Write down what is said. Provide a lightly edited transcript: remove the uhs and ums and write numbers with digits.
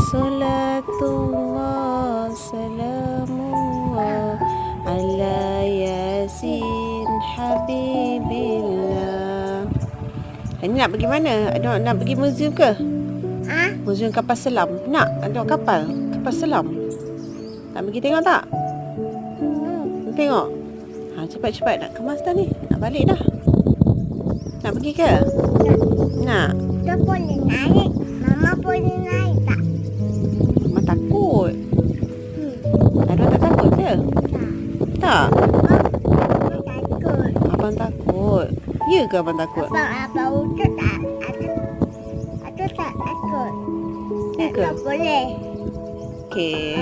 Salatullah salamullah ala Yasin Habibillah. Ini nak pergi mana? Nak pergi museum ke? Museum kapal selam. Nak kapal selam. Nak pergi tengok tak? Tengok. Cepat-cepat nak kemas dah ni. Nak balik dah. Nak pergi ke? Nak. Kita boleh naik. Mama boleh naik tak? Mama takut. Ada tak takut ke? Tak. Mama takut. Abang takut. Ya ke abang takut? Abang Ucu tak. Aku tak takut. Ya ke? Tak boleh. Okey.